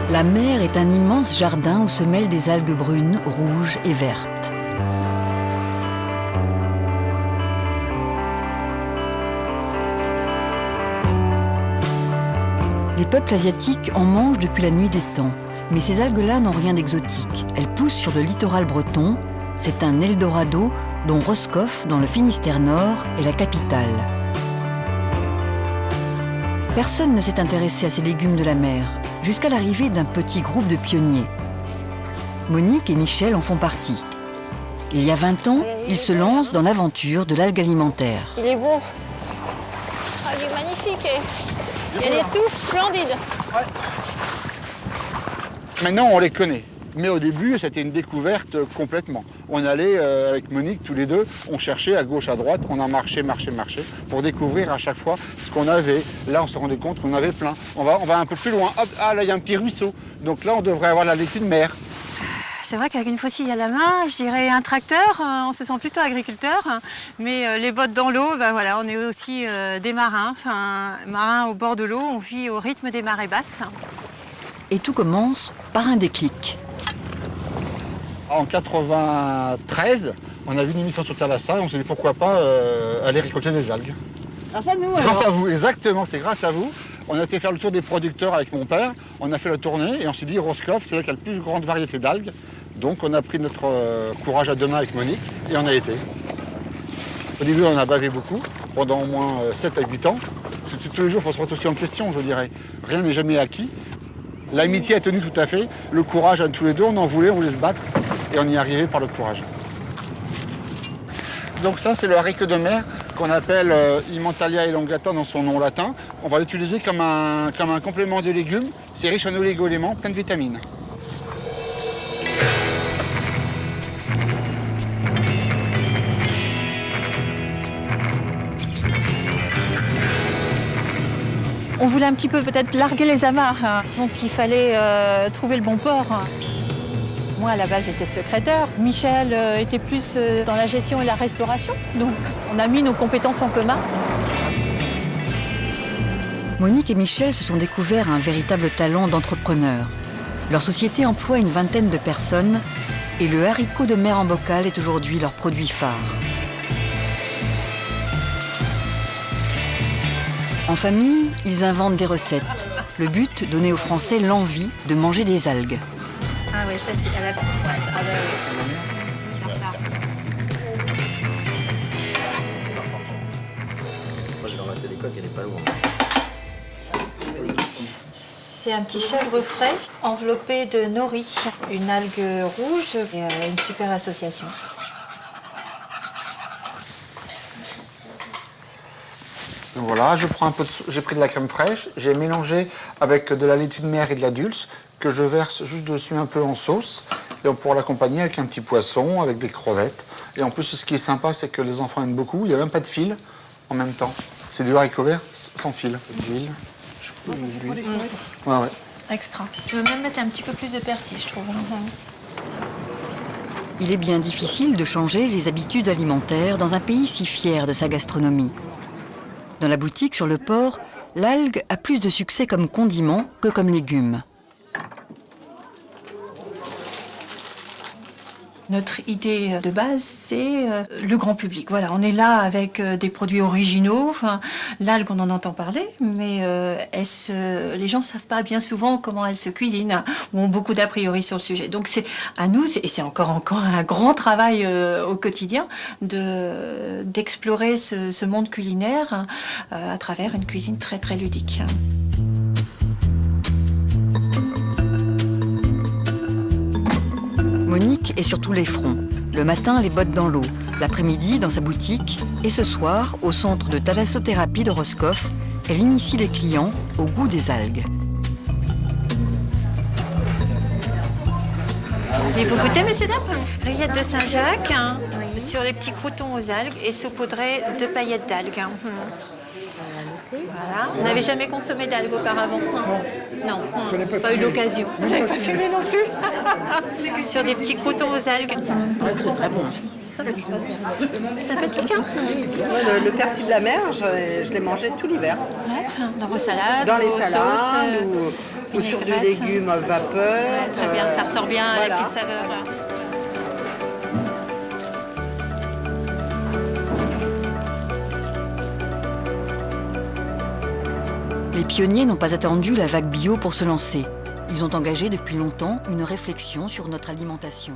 La mer est un immense jardin où se mêlent des algues brunes, rouges et vertes. Les peuples asiatiques en mangent depuis la nuit des temps. Mais ces algues-là n'ont rien d'exotique. Elles poussent sur le littoral breton. C'est un Eldorado dont Roscoff, dans le Finistère Nord, est la capitale. Personne ne s'est intéressé à ces légumes de la mer, jusqu'à l'arrivée d'un petit groupe de pionniers. Monique et Michel en font partie. Il y a 20 ans, ils se lancent dans l'aventure de l'algue alimentaire. Il est beau. Ah, il est magnifique. Il y a des touffes splendides. Ouais. Maintenant, on les connaît. Mais au début, c'était une découverte complètement. On allait avec Monique, tous les deux, on cherchait à gauche, à droite, on a marché pour découvrir à chaque fois ce qu'on avait. Là, on se rendait compte qu'on avait plein. On va un peu plus loin. Hop, ah là, il y a un petit ruisseau. Donc là, on devrait avoir la laitue de mer. C'est vrai qu'avec une faucille à la main, je dirais un tracteur, on se sent plutôt agriculteur. Mais les bottes dans l'eau, ben voilà, on est aussi des marins. Enfin, marins au bord de l'eau, on vit au rythme des marées basses. Et tout commence par un déclic. En 93, on a vu une émission sur Thalassa et on s'est dit pourquoi pas aller récolter des algues. Grâce à nous, Grâce à vous, exactement, c'est grâce à vous. On a été faire le tour des producteurs avec mon père, on a fait la tournée et on s'est dit Roscoff, c'est là qu'il y a la plus grande variété d'algues. Donc on a pris notre courage à deux mains avec Monique et on a été. Au début, on a bavé beaucoup, pendant au moins 7 à 8 ans. Tous les jours, il faut se remettre aussi en question, je dirais. Rien n'est jamais acquis. L'amitié a tenu tout à fait, le courage à tous les deux, on en voulait, on voulait se battre et on y est arrivé par le courage. Donc ça, c'est le haricot de mer qu'on appelle Emmentalia elongata dans son nom latin. On va l'utiliser comme un complément de légumes. C'est riche en oligo-éléments, plein de vitamines. On voulait un petit peu peut-être larguer les amarres, donc il fallait trouver le bon port. Moi, à la base, j'étais secrétaire. Michel était plus dans la gestion et la restauration. Donc, on a mis nos compétences en commun. Monique et Michel se sont découverts un véritable talent d'entrepreneur. Leur société emploie une vingtaine de personnes et le haricot de mer en bocal est aujourd'hui leur produit phare. En famille, ils inventent des recettes. Le but, donner aux Français l'envie de manger des algues. Ah oui, ça c'est à la Moi, je vais ramasser les coques, elle est pas loin. C'est un petit chèvre frais enveloppé de nori, une algue rouge et une super association. Voilà, j'ai pris de la crème fraîche, j'ai mélangé avec de la laitue de mer et de la dulce que je verse juste dessus un peu en sauce et on pourra l'accompagner avec un petit poisson, avec des crevettes. Et en plus, ce qui est sympa, c'est que les enfants aiment beaucoup, il n'y a même pas de fil en même temps. C'est du haricot vert sans fil. D'huile. Ouais. Extra. Je veux même mettre un petit peu plus de persil, je trouve. Il est bien difficile de changer les habitudes alimentaires dans un pays si fier de sa gastronomie. Dans la boutique sur le port, l'algue a plus de succès comme condiment que comme légume. Notre idée de base, c'est le grand public. Voilà, on est là avec des produits originaux. Enfin, l'algue, on en entend parler, mais les gens ne savent pas bien souvent comment elle se cuisine, ou ont beaucoup d'a priori sur le sujet. Donc c'est à nous, et c'est encore un grand travail au quotidien, d'explorer ce monde culinaire à travers une cuisine très très ludique. Monique est sur tous les fronts. Le matin, les bottes dans l'eau. L'après-midi, dans sa boutique. Et ce soir, au centre de thalassothérapie de Roscoff, elle initie les clients au goût des algues. Et vous goûtez, messieurs, dames? Rillettes de Saint-Jacques, sur les petits croûtons aux algues et saupoudrés de paillettes d'algues. Voilà. Vous n'avez jamais consommé d'algues auparavant? Non, pas eu l'occasion. Vous n'avez pas fumé non plus? Sur des petits croûtons aux algues. Très bon. Sympathique, hein? Le persil de la mer, je l'ai mangé tout l'hiver. Dans vos salades, Dans les vos salades, sauces, ou ou sur du vinaigrette. légume à vapeur. Ouais, très bien, ça ressort bien voilà. la petite saveur. Les pionniers n'ont pas attendu la vague bio pour se lancer. Ils ont engagé depuis longtemps une réflexion sur notre alimentation.